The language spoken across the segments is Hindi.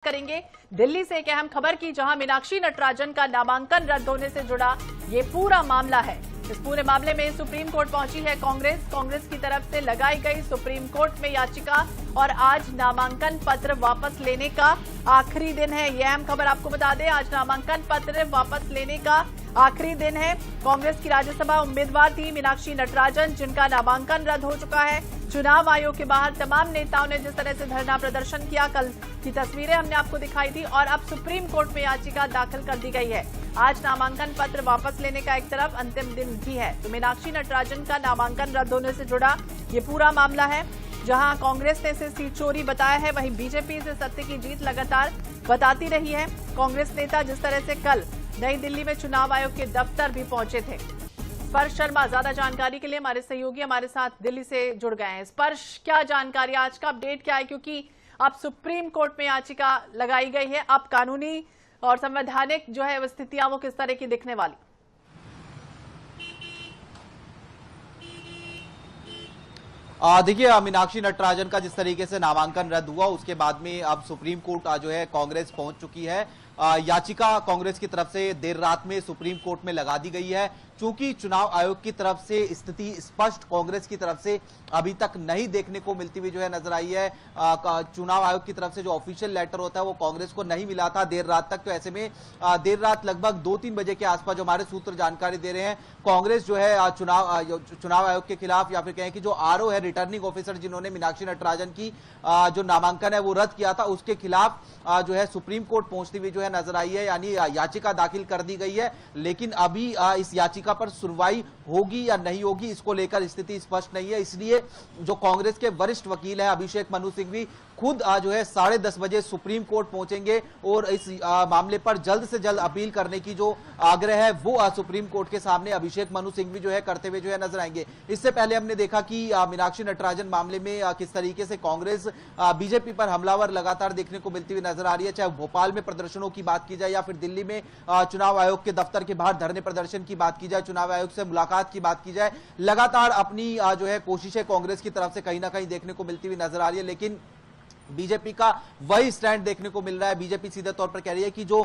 करेंगे दिल्ली से एक अहम खबर की, जहां मीनाक्षी नटराजन का नामांकन रद्द होने से जुड़ा ये पूरा मामला है। इस पूरे मामले में सुप्रीम कोर्ट पहुंची है कांग्रेस की तरफ से लगाई गई सुप्रीम कोर्ट में याचिका, और आज नामांकन पत्र वापस लेने का आखिरी दिन है। यह अहम खबर आपको बता दें, आज नामांकन पत्र वापस लेने का आखिरी दिन है। कांग्रेस की राज्यसभा उम्मीदवार थी मीनाक्षी नटराजन, जिनका नामांकन रद्द हो चुका है। चुनाव आयोग के बाहर तमाम नेताओं ने जिस तरह से धरना प्रदर्शन किया, कल की तस्वीरें हमने आपको दिखाई थी, और अब सुप्रीम कोर्ट में याचिका दाखिल कर दी गई है। आज नामांकन पत्र वापस लेने का एक तरफ अंतिम दिन भी है। तो मीनाक्षी नटराजन का नामांकन रद्द होने से जुड़ा ये पूरा मामला है, जहां कांग्रेस ने इसे सीट चोरी बताया है, वहीं बीजेपी इसे सत्य की जीत लगातार बताती रही है। कांग्रेस नेता जिस तरह से कल नई दिल्ली में चुनाव आयोग के दफ्तर भी पहुंचे थे। स्पर्श शर्मा ज्यादा जानकारी के लिए हमारे सहयोगी हमारे साथ दिल्ली से जुड़ गए हैं। स्पर्श, क्या जानकारी, आज का अपडेट क्या है? क्योंकि अब सुप्रीम कोर्ट में याचिका लगाई गई है, अब कानूनी और संवैधानिक जो है स्थितियां वो किस तरह की दिखने वाली? देखिए, मीनाक्षी नटराजन का जिस तरीके से नामांकन रद्द हुआ, उसके बाद में अब सुप्रीम कोर्ट जो है कांग्रेस पहुंच चुकी है। याचिका कांग्रेस की तरफ से देर रात में सुप्रीम कोर्ट में लगा दी गई है। चूंकि चुनाव आयोग की तरफ से स्थिति स्पष्ट कांग्रेस की तरफ से अभी तक नहीं देखने को मिलती हुई जो है नजर आई है। चुनाव आयोग की तरफ से जो ऑफिशियल लेटर होता है वो कांग्रेस को नहीं मिला था देर रात तक। तो ऐसे में देर रात लगभग 2-3 बजे के आसपास जो हमारे सूत्र जानकारी दे रहे हैं, कांग्रेस जो है चुनाव आयोग के खिलाफ, या फिर कहें कि जो आरओ है, रिटर्निंग ऑफिसर जिन्होंने मीनाक्षी नटराजन की जो नामांकन है वो रद्द किया था, उसके खिलाफ जो है सुप्रीम कोर्ट पहुंचती हुई जो है नजर आई है। यानी याचिका दाखिल कर दी गई है, लेकिन अभी इस याचिका पर सुनवाई होगी या नहीं होगी, इसको लेकर स्थिति स्पष्ट नहीं है। इसलिए जो कांग्रेस के वरिष्ठ वकील हैं अभिषेक मनु सिंघवी खुद जो है 10:30 बजे सुप्रीम कोर्ट पहुंचेंगे, और इस मामले पर जल्द से जल्द अपील करने की जो आग्रह है वो सुप्रीम कोर्ट के सामने अभिषेक मनु सिंघवी जो है करते हुए जो है नजर आएंगे। इससे पहले हमने देखा कि मीनाक्षी नटराजन मामले में किस तरीके से कांग्रेस बीजेपी पर हमलावर लगातार देखने को मिलती हुई नजर आ रही है। चाहे भोपाल में प्रदर्शनों की बात की जाए, या फिर दिल्ली में चुनाव आयोग के दफ्तर के बाहर धरने प्रदर्शन की बात की जाए, चुनाव आयोग से मुलाकात की बात की जाए, लगातार अपनी जो है कोशिशें कांग्रेस की तरफ से कहीं ना कहीं देखने को मिलती हुई नजर आ रही है। लेकिन बीजेपी का वही स्टैंड देखने को मिल रहा है। बीजेपी सीधे तौर पर कह रही है कि जो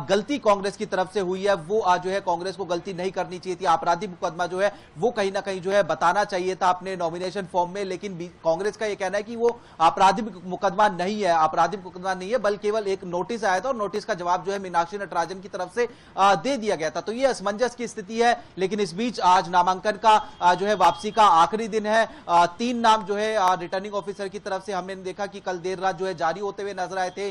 गलती कांग्रेस की तरफ से हुई है वो जो है कांग्रेस को गलती नहीं करनी चाहिए थी। आपराधिक मुकदमा जो है वो कहीं ना कहीं जो है बताना चाहिए था अपने नॉमिनेशन फॉर्म में, लेकिन कांग्रेस का यह कहना है कि वो आपराधिक मुकदमा नहीं है, आपराधिक मुकदमा नहीं है, बल्कि केवल एक नोटिस आया था, और नोटिस का जवाब जो है मीनाक्षी नटराजन की तरफ से दे दिया गया था। तो ये असमंजस की स्थिति है। लेकिन इस बीच आज नामांकन का जो है वापसी का आखिरी दिन है। 3 नाम जो है रिटर्निंग ऑफिसर की तरफ से हमने देखा कि कल देर रात जो है जारी होते हुए नजर आए थे,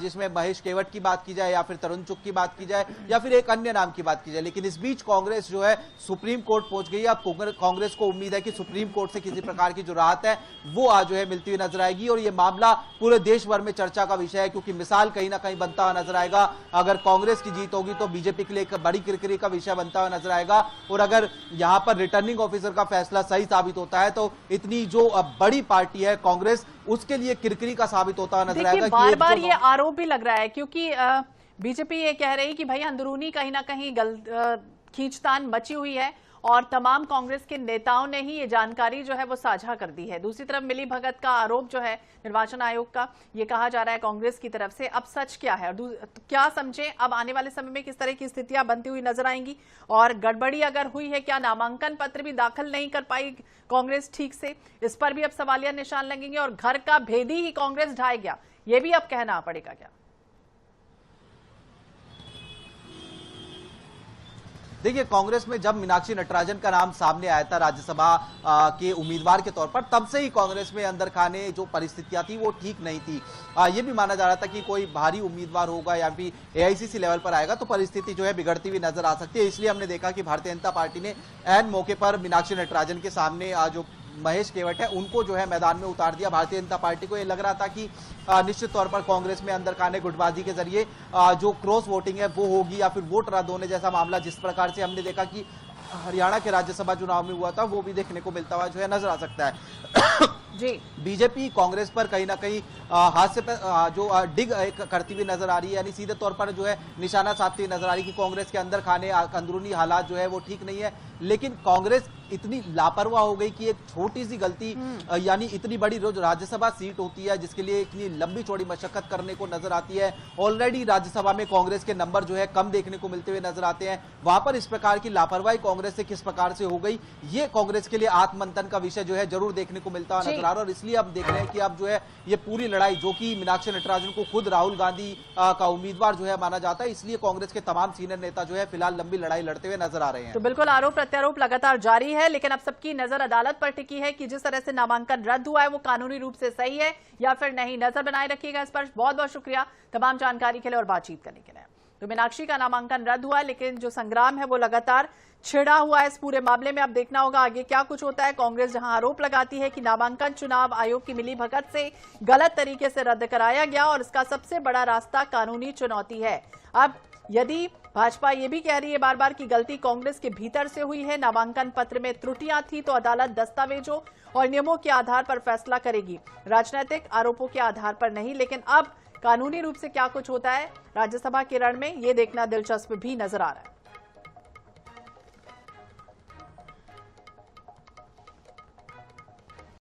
जिसमें महेश केवट की बात की जाए, या फिर तरुण चुग की बात की जाए, या फिर एक अन्य नाम की बात की जाए। लेकिन इस बीच कांग्रेस जो है सुप्रीम कोर्ट पहुंच गई है। अब कांग्रेस को उम्मीद है कि सुप्रीम कोर्ट से किसी प्रकार की जो राहत है वो आज जो है मिलती हुई नजर आएगी, और यह मामला पूरे देश भर में चर्चा का विषय है, क्योंकि मिसाल कहीं ना कहीं बनता हुआ नजर आएगा। अगर कांग्रेस की जीत होगी तो बीजेपी के लिए एक बड़ी किरकिरी का विषय बनता हुआ नजर आएगा, और अगर यहां पर रिटर्निंग ऑफिसर का फैसला सही साबित होता है तो इतनी जो बड़ी पार्टी है कांग्रेस, उसके लिए किरकिरी का साबित होता नजर आएगा। बार बार ये आरोप भी लग रहा है, क्योंकि बीजेपी ये कह रही कि भाई अंदरूनी कहीं ना कहीं खींचतान मची हुई है, और तमाम कांग्रेस के नेताओं ने ही ये जानकारी जो है वो साझा कर दी है। दूसरी तरफ मिली भगत का आरोप जो है निर्वाचन आयोग का, ये कहा जा रहा है कांग्रेस की तरफ से। अब सच क्या है, और क्या समझे अब आने वाले समय में किस तरह की स्थितियां बनती हुई नजर आएंगी, और गड़बड़ी अगर हुई है, क्या नामांकन पत्र भी दाखिल नहीं कर पाई कांग्रेस ठीक से, इस पर भी अब सवालिया निशान लगेंगे, और घर का भेदी ही कांग्रेस ढाए गया, ये भी अब कहना पड़ेगा क्या? देखिए, कांग्रेस में जब मीनाक्षी नटराजन का नाम सामने आया था राज्यसभा के उम्मीदवार के तौर पर, तब से ही कांग्रेस में अंदर खाने जो परिस्थितियां थी वो ठीक नहीं थी। ये भी माना जा रहा था कि कोई भारी उम्मीदवार होगा या फिर एआईसीसी लेवल पर आएगा तो परिस्थिति जो है बिगड़ती हुई नजर आ सकती है। इसलिए हमने देखा कि भारतीय जनता पार्टी ने ऐन मौके पर मीनाक्षी नटराजन के सामने जो महेश केवट है उनको जो है मैदान में उतार दिया। भारतीय जनता पार्टी को यह लग रहा था कि निश्चित तौर पर कांग्रेस में अंदर खाने गुटबाजी के जरिए जो क्रॉस वोटिंग है वो होगी, या फिर वोट रद्द होने जैसा मामला जिस प्रकार से हमने देखा कि हरियाणा के राज्यसभा चुनाव में हुआ था, वो भी देखने को मिलता हुआ जो है नजर आ सकता है। जी, बीजेपी कांग्रेस पर कहीं ना कहीं हाथ से जो डिग करती हुई नजर आ रही है, यानी सीधे तौर पर जो है निशाना साधती हुई नजर आ रही है कि कांग्रेस के अंदर खाने अंदरूनी हालात जो है वो ठीक नहीं है। लेकिन कांग्रेस इतनी लापरवाह हो गई कि एक छोटी सी गलती यानी इतनी बड़ी रोज राज्यसभा सीट होती है जिसके लिए इतनी लंबी चौड़ी मशक्कत करने को नजर आती है। ऑलरेडी राज्यसभा में कांग्रेस के नंबर जो है कम देखने को मिलते हुए नजर आते हैं, वहां पर इस प्रकार की लापरवाही कांग्रेस से किस प्रकार से हो गई, ये कांग्रेस के लिए आत्ममंथन का विषय जो है जरूर देखने को मिलता नजर आ रहा है। और इसलिए अब देख रहे हैं कि अब जो है ये पूरी लड़ाई, जो कि मीनाक्षी नटराजन को खुद राहुल गांधी का उम्मीदवार जो है माना जाता है, इसलिए कांग्रेस के तमाम सीनियर नेता जो है फिलहाल लंबी लड़ाई लड़ते हुए नजर आ रहे हैं। तो बिल्कुल आरोप प्रत्यारोप लगातार जारी है, लेकिन अब सबकी नजर अदालत पर टिकी है कि जिस तरह से नामांकन रद्द हुआ है वो कानूनी रूप से सही है या फिर नहीं। नजर बनाए रखिएगा इस पर। बहुत बहुत शुक्रिया तमाम जानकारी के लिए और बातचीत करने के लिए। तो मीनाक्षी का नामांकन रद्द हुआ, लेकिन जो संग्राम है वो लगातार छिड़ा हुआ है इस पूरे मामले में। अब देखना होगा आगे क्या कुछ होता है। कांग्रेस जहां आरोप लगाती है कि नामांकन चुनाव आयोग की मिलीभगत से गलत तरीके से रद्द कराया गया और इसका सबसे बड़ा रास्ता कानूनी चुनौती है। अब यदि भाजपा ये भी कह रही है बार बार कि गलती कांग्रेस के भीतर से हुई है, नामांकन पत्र में त्रुटियां थी, तो अदालत दस्तावेजों और नियमों के आधार पर फैसला करेगी, राजनीतिक आरोपों के आधार पर नहीं। लेकिन अब कानूनी रूप से क्या कुछ होता है राज्यसभा के रण में, ये देखना दिलचस्प भी नजर आ रहा है।